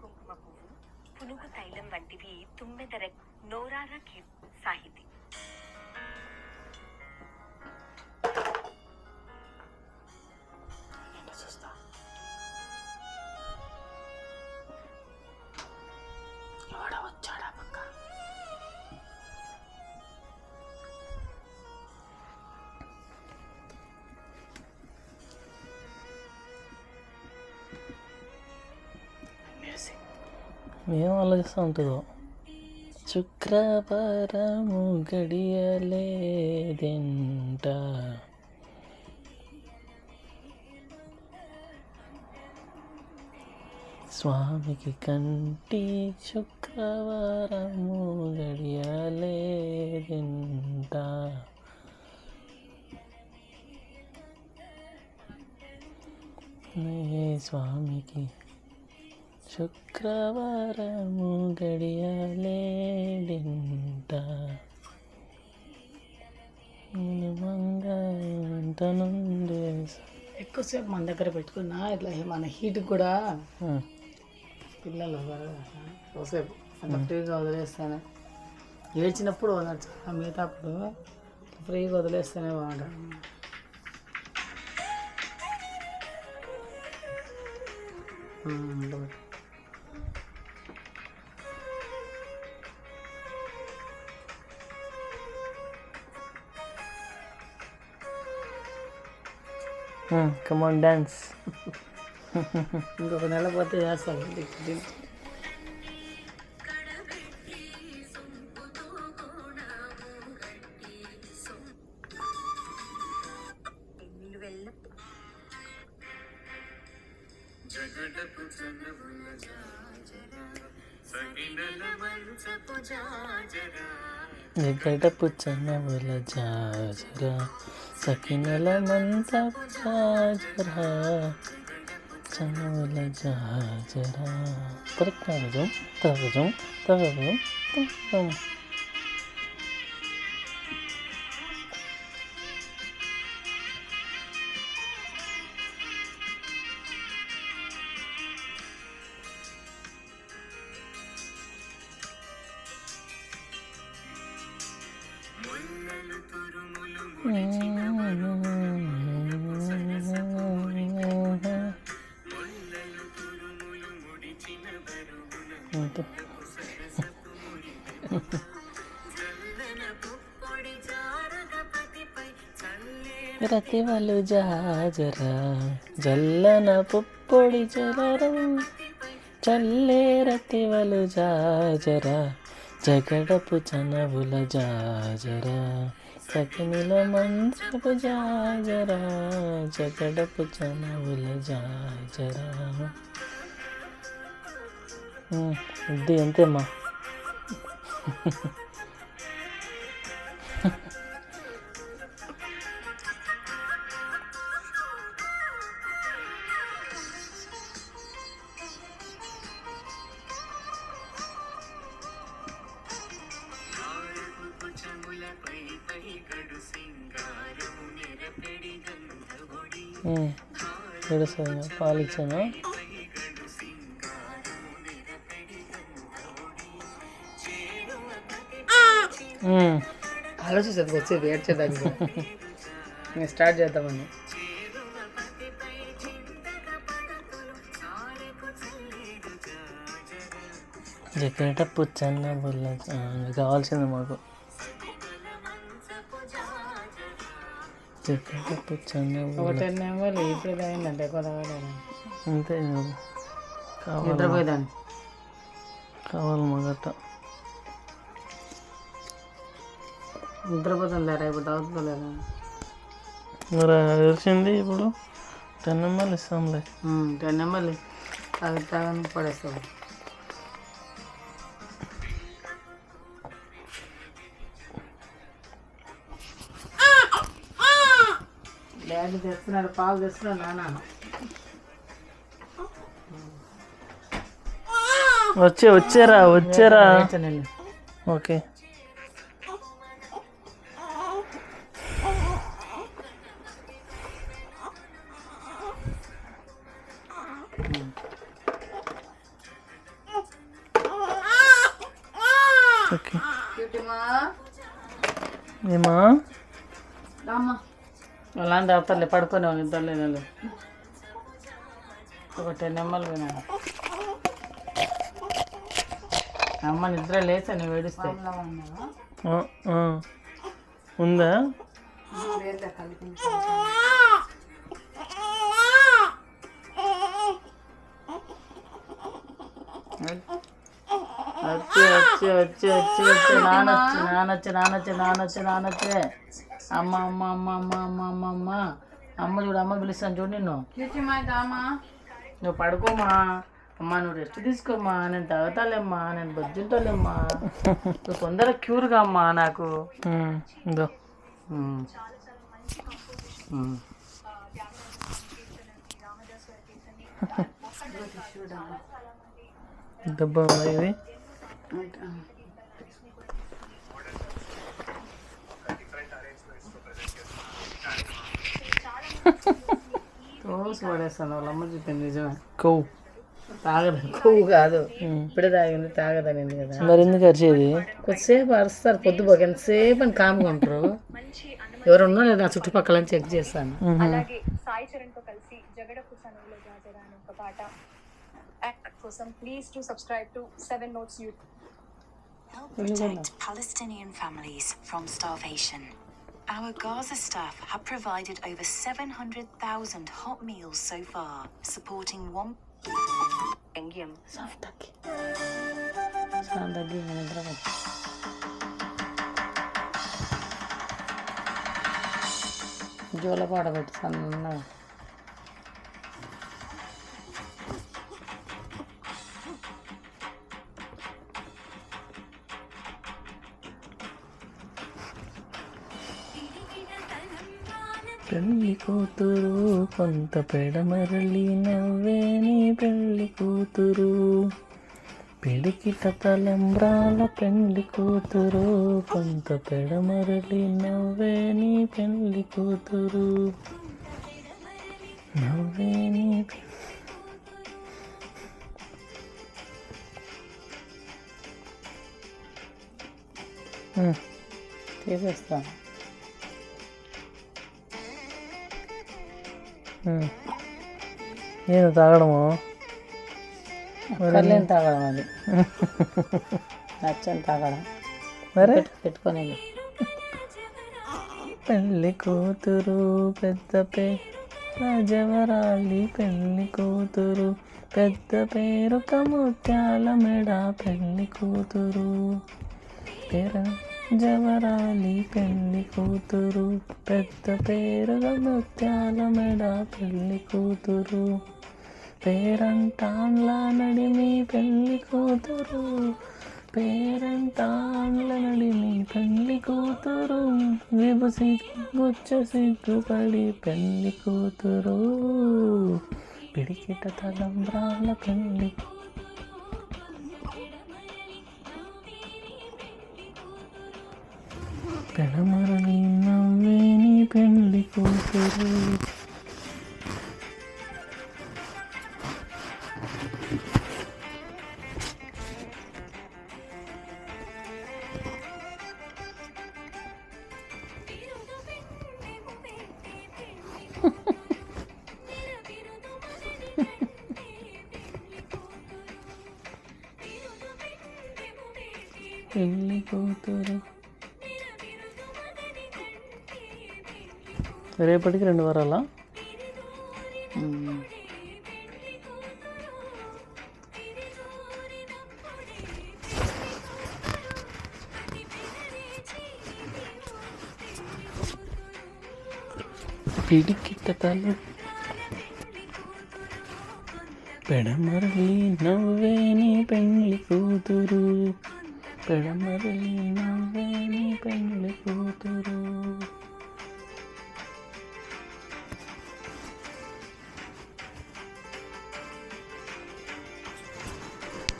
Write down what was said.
కుంకుమ పువ్వు, పునుగు తైలం వంటివి తుమ్మెదర నోరార సాహితీ. ఏం ఆలోచిస్తూ ఉంటుందో. శుక్రవారము గడియలేదెంట, స్వామికి కంటి శుక్రవారము గడియలేదెంట, స్వామికి శుక్రవారము గడియలేడింట, ఎక్కువసేపు మన దగ్గర పెట్టుకున్నా ఇట్లా మన హీట్ కూడా పిల్లలు ఎక్కువసేపు అంత ఫ్రీగా వదిలేస్తాను. ఏడ్చినప్పుడు వదలచ్చు, మిగతా అప్పుడు ఫ్రీగా వదిలేస్తేనే బాగుంటుంది. Come on dance. ఇంకొక నెల పోతే చేస్తాను. జగడపు చనవుల జాజరా, సగినల మంచపు జాజరా, జగడపు చనవుల జాజరా, సకినల మంచపు జాజరా, చనవుల జాజరా. తరగజం తరగజం తరగజం తరగజం. రతివలు జాజరా, జల్లన పుప్పొడి జలరం, చల్లే రతివలు జాజరా, జగడపు చనవుల జాజరా, సకినిల మంచపు జాజరా, జగడపు చనవుల జాజరా. ఇది అంతేమ్మా. ఏడుస్తుంది, పాలు ఇచ్చాను. ఆలోచిస్తుంది వచ్చేది ఏడ్చేదానికి. నేను స్టార్ట్ చేద్దామని. జగడపు చనవుల కావాల్సింది మాకు. జగడపు చనవుల ఒక 10 నెంబర్లు ఇప్పుడు అయిందంటే ఎక్కువ తాగలేదు. అంతే నిద్రపోయేదాన్ని. కావాలి మాగట్ట. నిద్రపోతుంది రేపు తాగుతుందా. మరి తెలిసింది ఇప్పుడు 10 నెంబర్లు ఇస్తాంలే. 10 నెంబర్లు తాగని పడేస్తావు. డాడీ తెస్తున్నాడు, పాలు తెస్తున్నాడు నాన్న. వచ్చారా. ఓకే. ఓకే క్యూటీమా ఏమా రామ్మా అలాంటి అవుతారులే పడుకొని వాళ్ళు ఇద్దరులే నెలలు ఒక 10 ఎంఎల్ పోయినా అమ్మ నిద్ర లేచా నువ్వు ఏడిస్తే ఉందా వచ్చి వచ్చి వచ్చి వచ్చి వచ్చి నానొచ్చే అమ్మ అమ్మ అమ్మ అమ్మ అమ్మ అమ్మ అమ్మ అమ్మ చూడు అమ్మ పిలుస్తాను చూడు నిన్ను నువ్వు పడుకోమా అమ్మా నువ్వు రెస్ట్ తీసుకోమ్మా నేను తాగుతాలేమ్మా నేను బొజ్జుంటాలేమ్మా నువ్వు తొందరగా క్యూర్గా అమ్మా నాకు ఇదో డబ్బా ఇది రోజు పడేస్తాను వాళ్ళ అమ్మ చెప్పింది నిజమే కొవ్వు తాగదు కొవ్వు కాదు ఇప్పుడే తాగింది తాగదని కదా మరి ఎందుకు అరిచేది కొద్దిసేపు అరుస్తారు పొద్దుపోక ఎంతసేపు అని కామ్గా ఉంటారు ఎవరు ఉన్నా నేను నా చుట్టుపక్కల చెక్ చేస్తాను అలాగే సాయి చరణ్ తో కలిసి జగడపు సనువులో జాజరా అనే ఒక పాట యాక్ట్ కోసం please to subscribe to 7 Notes YouTube. Help protect Palestinian families from starvation. Our Gaza staff have provided over 700,000 hot meals so far, supporting one వ్యంగ్యం జోల పాట పెట్టి సన్నగా పెళ్ళి కూతురు కొంత పెడమరలి నవ్వేని పెళ్ళి కూతురు పిడికిట తలంబ్రాల పెళ్ళి కూతురు కొంత పెడమరలి నవ్వేని పెళ్ళి కూతురు నవ్వేని తీసేస్తాను నేను తాగడము కర్లేని తాగడం అది నచ్చని తాగడం మరి పెట్టుకొని పెళ్ళి కూతురు పెద్ద రాజవరాలి పెళ్ళి కూతురు పెద్ద పేరు కముత్యాల మెడ పెళ్ళి కూతురు జవరాలి పెళ్ళి కూతురు పెద్ద పేరు ముత్యాల మెడ పెళ్ళి కూతురు పేరంటాన్ల నడిమి పెళ్ళి కూతురు పేరంటాన్ల నడిమి పెళ్ళి కూతురు విభు గుచ్చ సిగ్గుపడి పెళ్ళి కూతురు పిడికిట తలంబ్రాల పెళ్ళి పెడమరలి నవ్వేని పెళ్ళి కూతురు పెళ్ళి కూతురు రేపటికి 2 వారాలా పిడికిట తల పెడమరలి నవ్వేని పెళ్ళి కూతురు పెడమరలి నవ్వేని పెళ్ళి కూతురు